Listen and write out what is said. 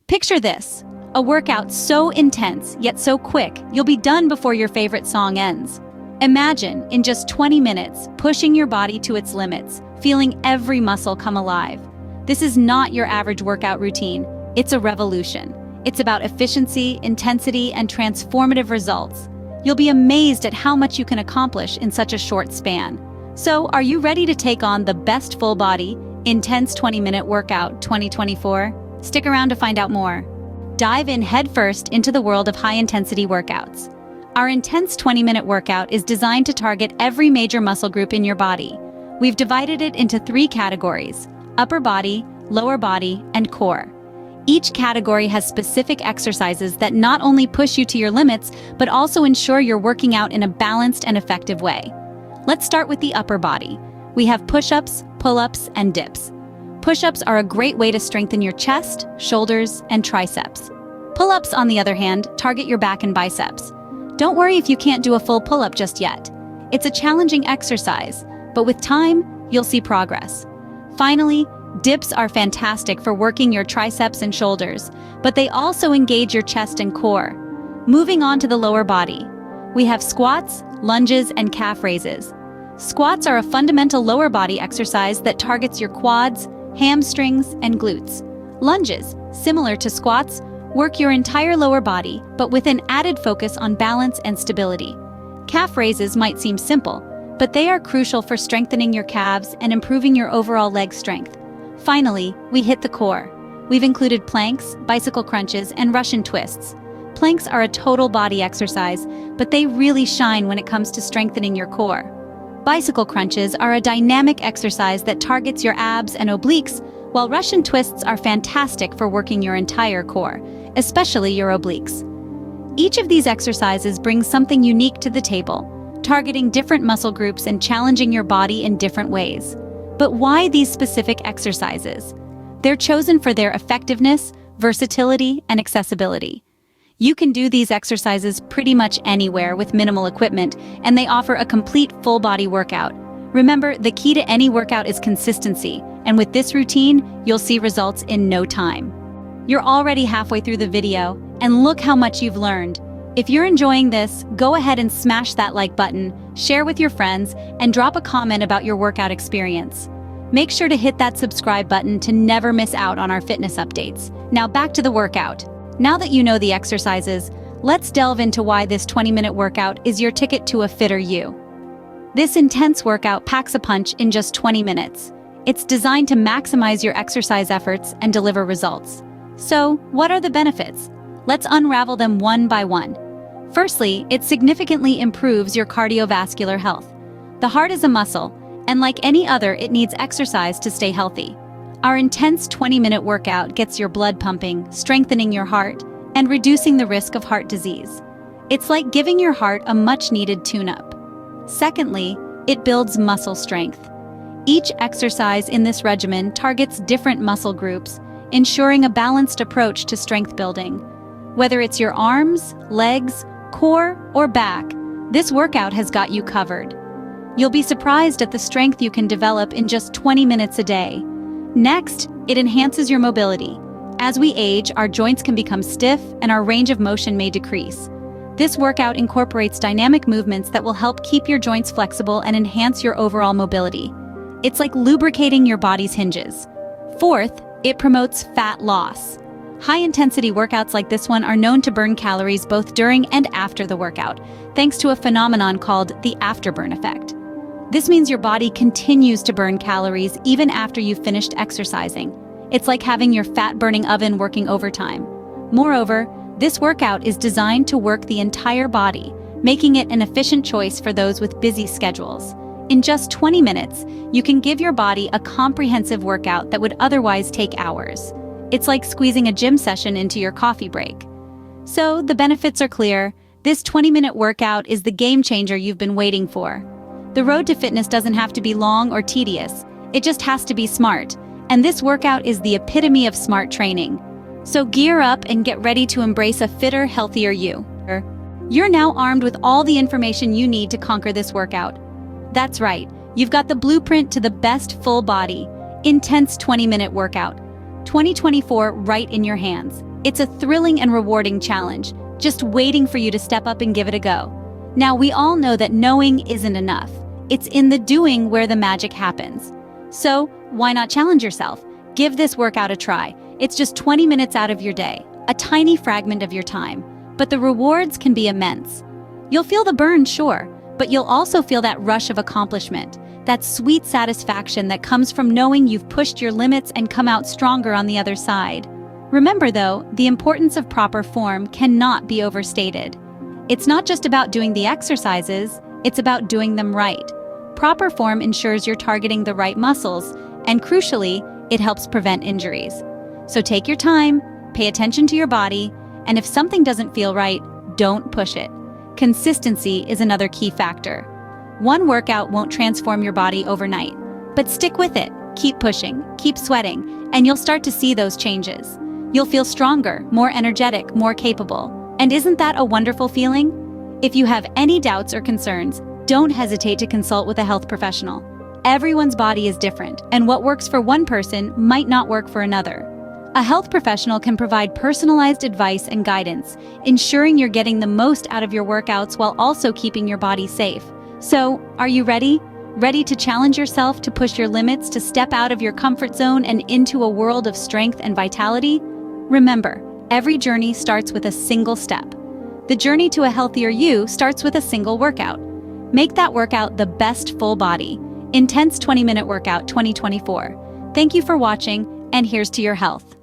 Picture this, a workout so intense yet so quick, you'll be done before your favorite song ends. Imagine, in just 20 minutes, pushing your body to its limits, feeling every muscle come alive. This is not your average workout routine, it's a revolution. It's about efficiency, intensity, and transformative results. You'll be amazed at how much you can accomplish in such a short span. So, are you ready to take on the best full-body, intense 20-minute workout 2024? Stick around to find out more. Dive in headfirst into the world of high-intensity workouts. Our intense 20-minute workout is designed to target every major muscle group in your body. We've divided it into 3 categories: upper body, lower body, and core. Each category has specific exercises that not only push you to your limits, but also ensure you're working out in a balanced and effective way. Let's start with the upper body. We have push-ups, pull-ups, and dips. Push-ups are a great way to strengthen your chest, shoulders, and triceps. Pull-ups, on the other hand, target your back and biceps. Don't worry if you can't do a full pull-up just yet. It's a challenging exercise, but with time, you'll see progress. Finally, dips are fantastic for working your triceps and shoulders, but they also engage your chest and core. Moving on to the lower body, we have squats, lunges, and calf raises. Squats are a fundamental lower body exercise that targets your quads, hamstrings, and glutes. Lunges, similar to squats, work your entire lower body, but with an added focus on balance and stability. Calf raises might seem simple, but they are crucial for strengthening your calves and improving your overall leg strength. Finally, we hit the core. We've included planks, bicycle crunches, and Russian twists. Planks are a total body exercise, but they really shine when it comes to strengthening your core. Bicycle crunches are a dynamic exercise that targets your abs and obliques, while Russian twists are fantastic for working your entire core, especially your obliques. Each of these exercises brings something unique to the table, targeting different muscle groups and challenging your body in different ways. But why these specific exercises? They're chosen for their effectiveness, versatility, and accessibility. You can do these exercises pretty much anywhere with minimal equipment, and they offer a complete full-body workout. Remember, the key to any workout is consistency, and with this routine, you'll see results in no time. You're already halfway through the video, and look how much you've learned. If you're enjoying this, go ahead and smash that like button, share with your friends, and drop a comment about your workout experience. Make sure to hit that subscribe button to never miss out on our fitness updates. Now back to the workout. Now that you know the exercises, let's delve into why this 20-minute workout is your ticket to a fitter you. This intense workout packs a punch in just 20 minutes. It's designed to maximize your exercise efforts and deliver results. So, what are the benefits? Let's unravel them one by one. Firstly, it significantly improves your cardiovascular health. The heart is a muscle, and like any other, it needs exercise to stay healthy. Our intense 20-minute workout gets your blood pumping, strengthening your heart, and reducing the risk of heart disease. It's like giving your heart a much-needed tune-up. Secondly, it builds muscle strength. Each exercise in this regimen targets different muscle groups, ensuring a balanced approach to strength building. Whether it's your arms, legs, core, or back, this workout has got you covered. You'll be surprised at the strength you can develop in just 20 minutes a day. Next, it enhances your mobility. As we age, our joints can become stiff and our range of motion may decrease. This workout incorporates dynamic movements that will help keep your joints flexible and enhance your overall mobility. It's like lubricating your body's hinges. Fourth, it promotes fat loss. High-intensity workouts like this one are known to burn calories both during and after the workout, thanks to a phenomenon called the afterburn effect. This means your body continues to burn calories even after you've finished exercising. It's like having your fat-burning oven working overtime. Moreover, this workout is designed to work the entire body, making it an efficient choice for those with busy schedules. In just 20 minutes, you can give your body a comprehensive workout that would otherwise take hours. It's like squeezing a gym session into your coffee break. So, the benefits are clear. This 20-minute workout is the game changer you've been waiting for. The road to fitness doesn't have to be long or tedious. It just has to be smart. And this workout is the epitome of smart training. So gear up and get ready to embrace a fitter, healthier you. You're now armed with all the information you need to conquer this workout. That's right, you've got the blueprint to the best full-body, intense 20-minute workout. 2024 right in your hands. It's a thrilling and rewarding challenge, just waiting for you to step up and give it a go. Now, we all know that knowing isn't enough. It's in the doing where the magic happens. So, why not challenge yourself? Give this workout a try. It's just 20 minutes out of your day, a tiny fragment of your time, but the rewards can be immense. You'll feel the burn, sure, but you'll also feel that rush of accomplishment, that sweet satisfaction that comes from knowing you've pushed your limits and come out stronger on the other side. Remember, though, the importance of proper form cannot be overstated. It's not just about doing the exercises, it's about doing them right. Proper form ensures you're targeting the right muscles, and crucially, it helps prevent injuries. So take your time, pay attention to your body, and if something doesn't feel right, don't push it. Consistency is another key factor. One workout won't transform your body overnight, but stick with it. Keep pushing, keep sweating, and you'll start to see those changes. You'll feel stronger, more energetic, more capable. And isn't that a wonderful feeling? If you have any doubts or concerns, don't hesitate to consult with a health professional. Everyone's body is different, and what works for one person might not work for another. A health professional can provide personalized advice and guidance, ensuring you're getting the most out of your workouts while also keeping your body safe. So, are you ready? Ready to challenge yourself, to push your limits, to step out of your comfort zone and into a world of strength and vitality? Remember, every journey starts with a single step. The journey to a healthier you starts with a single workout. Make that workout the best full body, intense 20-minute workout 2024. Thank you for watching, and here's to your health.